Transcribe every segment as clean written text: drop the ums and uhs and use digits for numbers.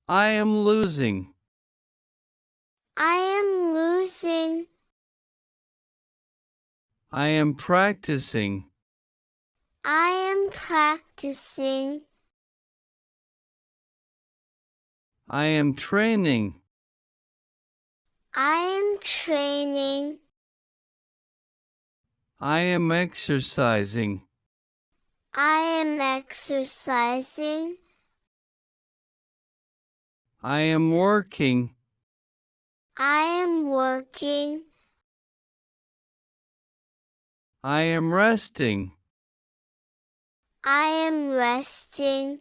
I am losing. I am losing. I am practicing. I am practicing. I am training. I am training. I am exercising. I am exercising. I am working. I am working. I am resting. I am resting.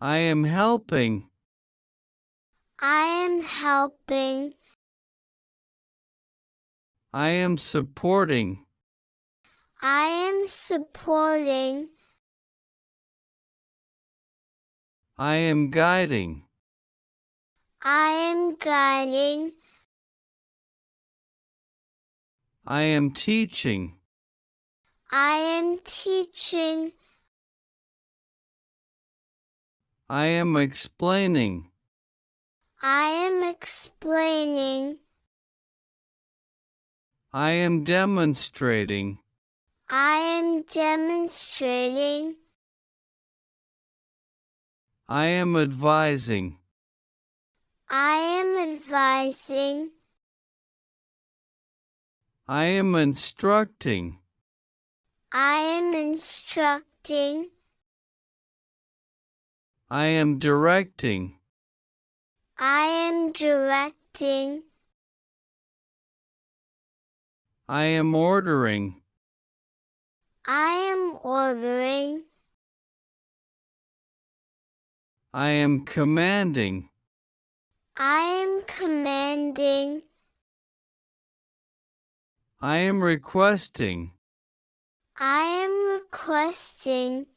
I am helping. I am helping. I am supporting. I am supporting. I am guiding. I am guiding. I am teaching. I am teaching. I am explaining. I am explaining. I am demonstrating. I am demonstrating. I am advising. I am advising. I am instructing. I am instructing. I am directing. I am directing. I am ordering. I am ordering. I am commanding. I am commanding. I am requesting. I am requesting.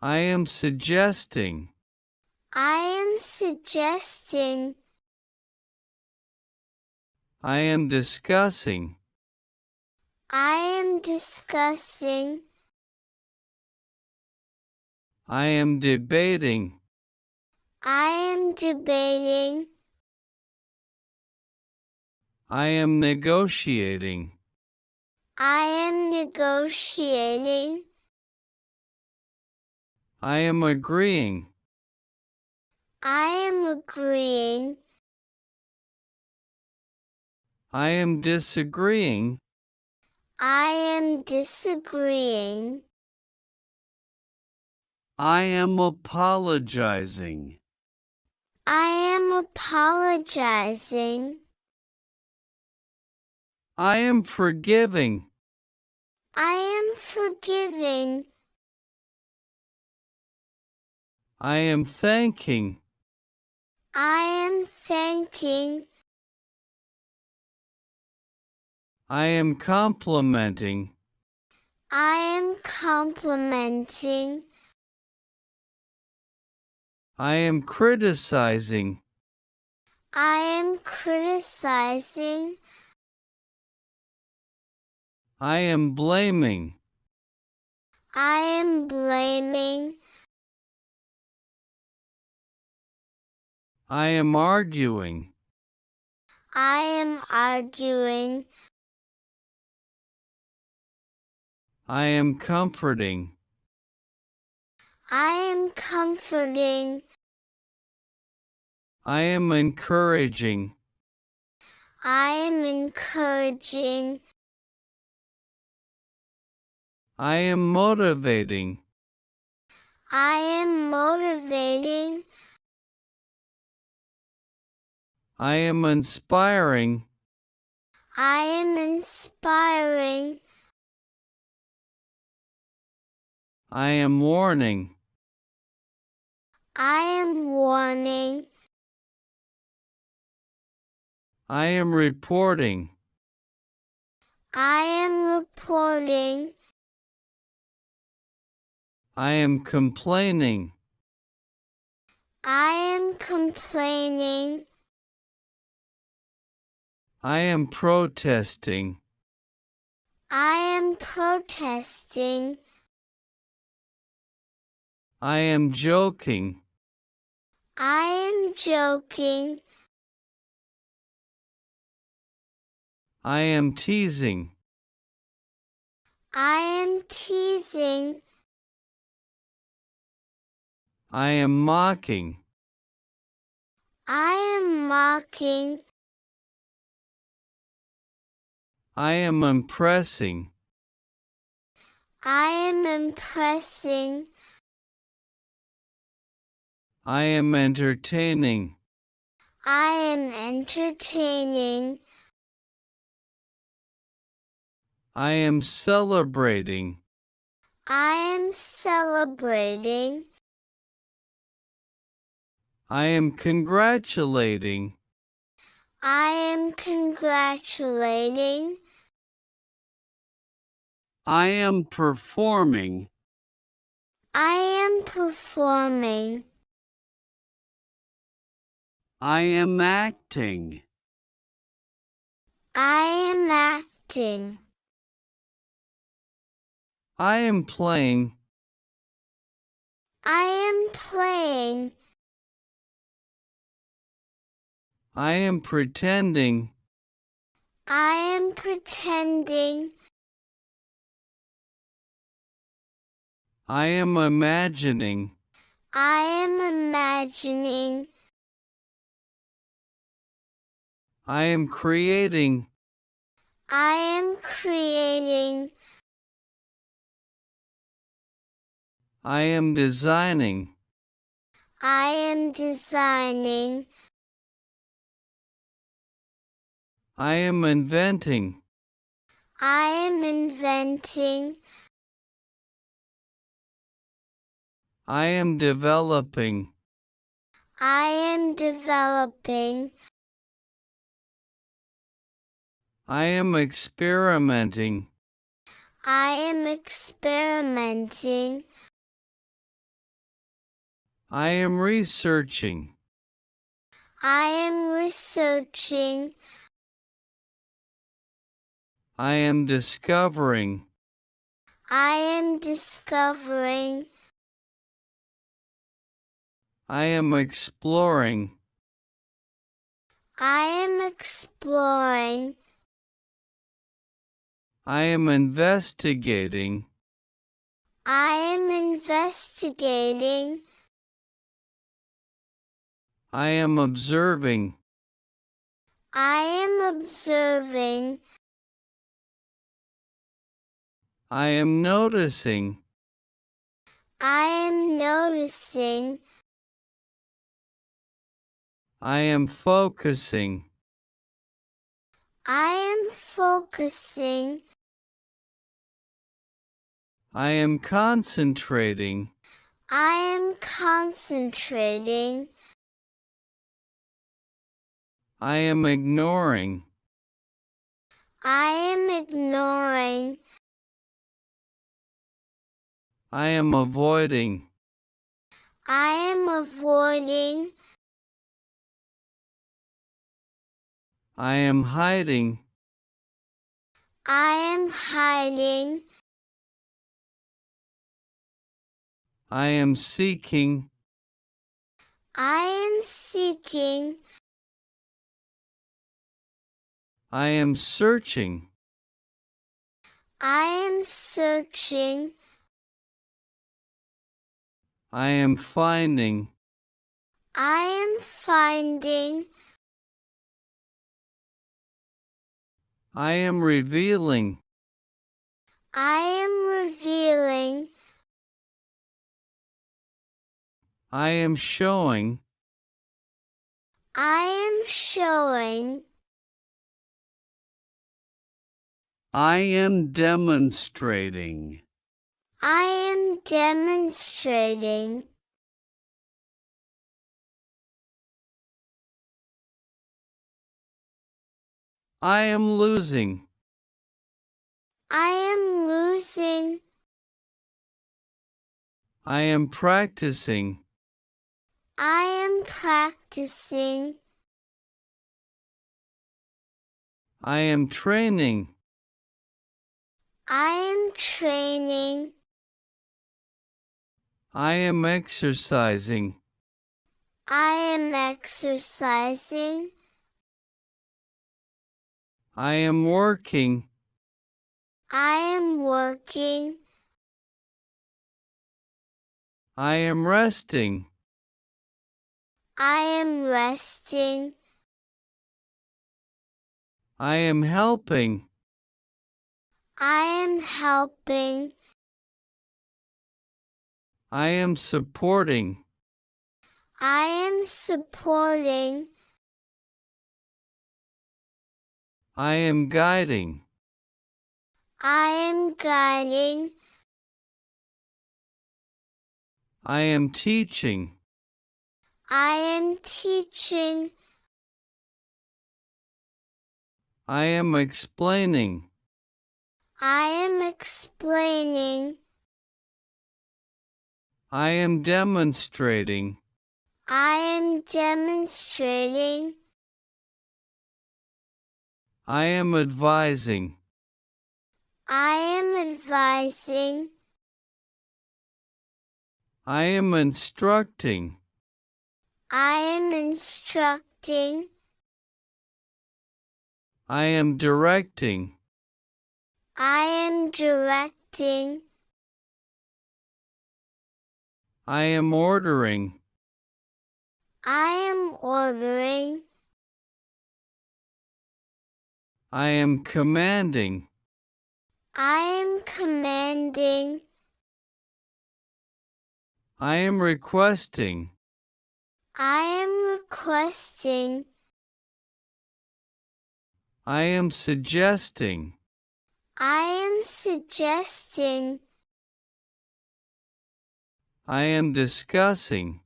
I am suggesting. I am suggesting. I am discussing. I am discussing. I am debating. I am debating. I am negotiating. I am negotiating. I am agreeing. I am agreeing. I am disagreeing. I am disagreeing. I am apologizing. I am apologizing. I am forgiving. I am forgiving. I am thanking. I am thanking. I am complimenting. I am complimenting. I am criticizing. I am criticizing. I am blaming. I am blaming. I am arguing. I am arguing. I am comforting. I am comforting. I am encouraging. I am encouraging. I am motivating. I am motivating. I am inspiring. I am inspiring. I am warning. I am warning. I am reporting. I am reporting. I am complaining. I am complaining. I am protesting. I am protesting. I am joking. I am joking. I am teasing. I am teasing. I am mocking. I am mocking. I am impressing. I am impressing. I am entertaining. I am entertaining. I am celebrating. I am celebrating. I am congratulating. I am congratulating. I am performing. I am performing. I am acting. I am acting. I am playing. I am playing. I am pretending. I am pretending. I am imagining. I am imagining. I am creating. I am creating. I am designing. I am designing. I am inventing. I am inventing. I am developing. I am developing. I am experimenting. I am experimenting. I am researching. I am researching. I am discovering. I am discovering. I am exploring. I am exploring. I am investigating. I am investigating. I am observing. I am observing. I am noticing. I am noticing. I am focusing. I am focusing. I am concentrating. I am concentrating. I am ignoring. I am ignoring. I am avoiding. I am avoiding. I am hiding. I am hiding. I am seeking. I am seeking. I am searching. I am searching. I am finding. I am finding. I am revealing. I am revealing. I am showing. I am showing. I am demonstrating. I am demonstrating. I am losing. I am losing. I am practicing. I am practicing. I am training. I am training. I am exercising. I am exercising. I am working. I am working. I am resting. I am resting. I am helping. I am helping. I am supporting. I am supporting. I am guiding. I am guiding. I am teaching. I am teaching. I am explaining. I am explaining. I am demonstrating. I am demonstrating. I am advising. I am advising. I am instructing. I am instructing. I am directing. I am directing. I am ordering. I am ordering. I am commanding. I am commanding. I am requesting. I am requesting. I am suggesting. I am suggesting. I am discussing.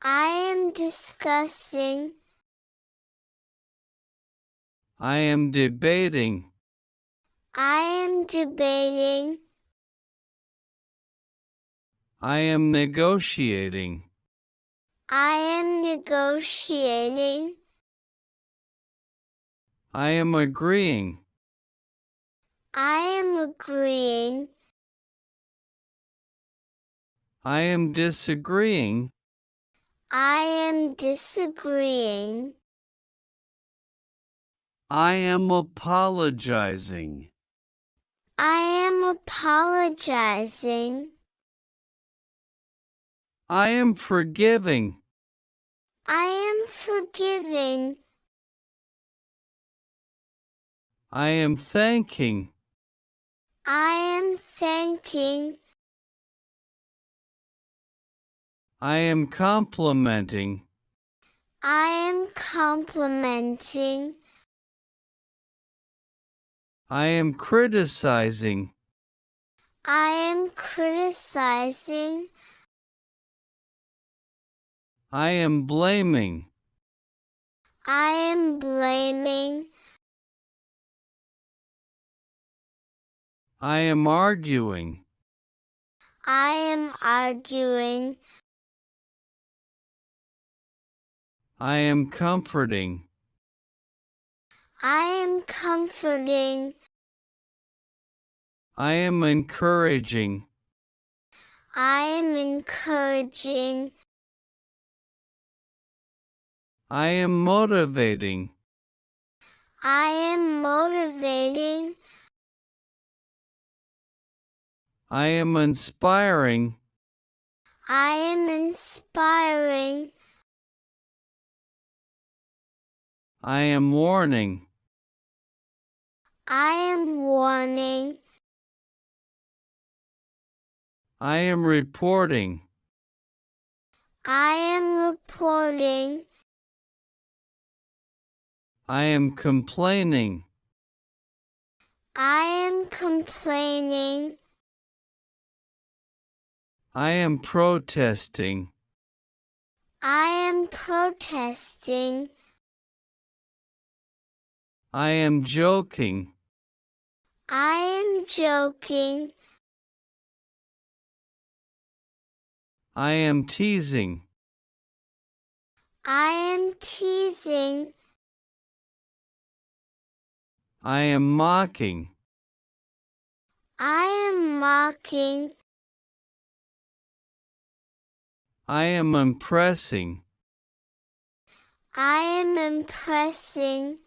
I am discussing. I am debating. I am debating. I am negotiating. I am negotiating. I am agreeing. I am agreeing. I am disagreeing. I am disagreeing. I am apologizing. I am apologizing. I am forgiving. I am forgiving. I am thanking. I am thanking. I am complimenting. I am complimenting. I am criticizing. I am criticizing. I am blaming. I am blaming. I am arguing. I am arguing. I am comforting. I am comforting. I am encouraging. I am encouraging. I am motivating. I am motivating. I am inspiring. I am inspiring. I am warning. I am warning. I am reporting. I am reporting. I am complaining. I am complaining. I am protesting. I am protesting. I am joking. I am joking. I am teasing. I am teasing. I am mocking. I am mocking. I am impressing. I am impressing.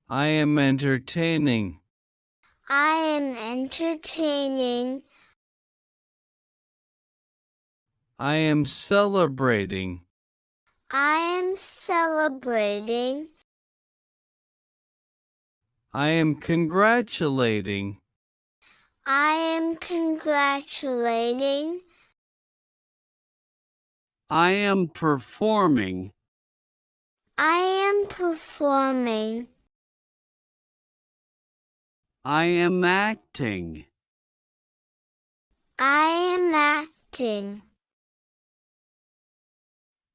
I am entertaining. I am entertaining. I am celebrating. I am celebrating. I am congratulating. I am congratulating. I am performing. I am performing. I am acting. I am acting.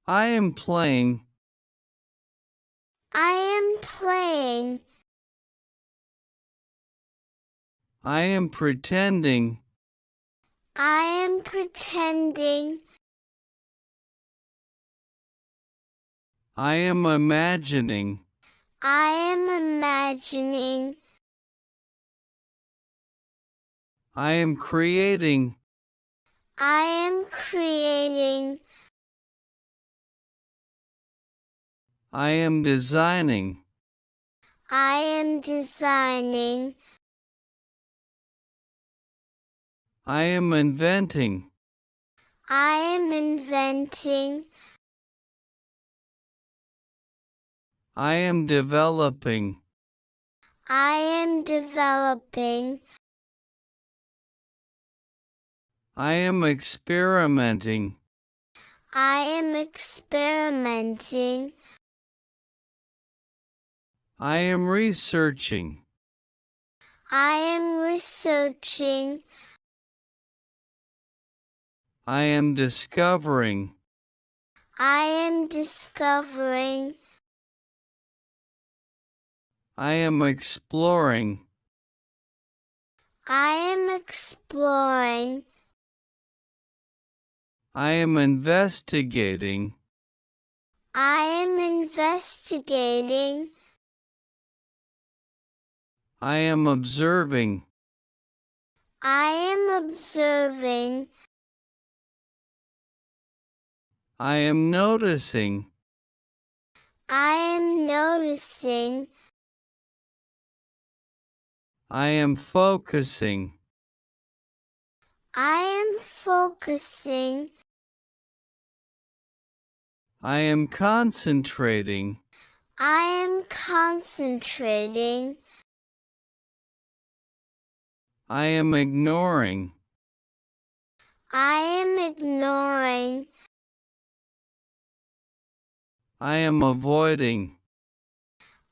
I am playing. I am playing. I am pretending. I am pretending. I am imagining. I am imagining. I am creating. I am creating. I am designing. I am designing. I am inventing. I am inventing. I am developing. I am developing. I am experimenting. I am experimenting. I am researching. I am researching. I am discovering. I am discovering. I am exploring. I am exploring. I am investigating. I am investigating. I am observing. I am observing. I am noticing. I am noticing. I am focusing. I am focusing. I am concentrating. I am concentrating. I am ignoring. I am ignoring. I am avoiding.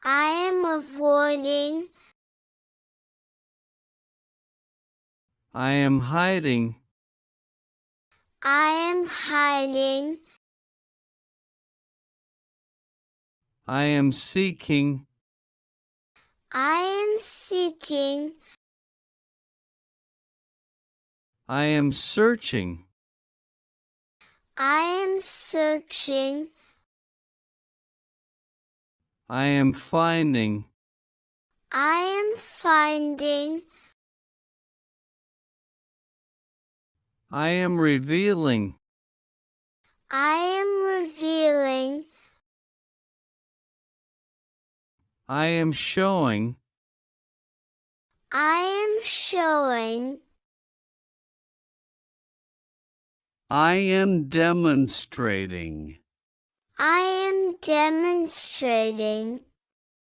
I am avoiding. I am hiding. I am hiding. I am seeking. I am seeking. I am searching. I am searching. I am finding. I am finding. I am revealing. I am revealing. I am showing. I am showing. I am demonstrating. I am demonstrating.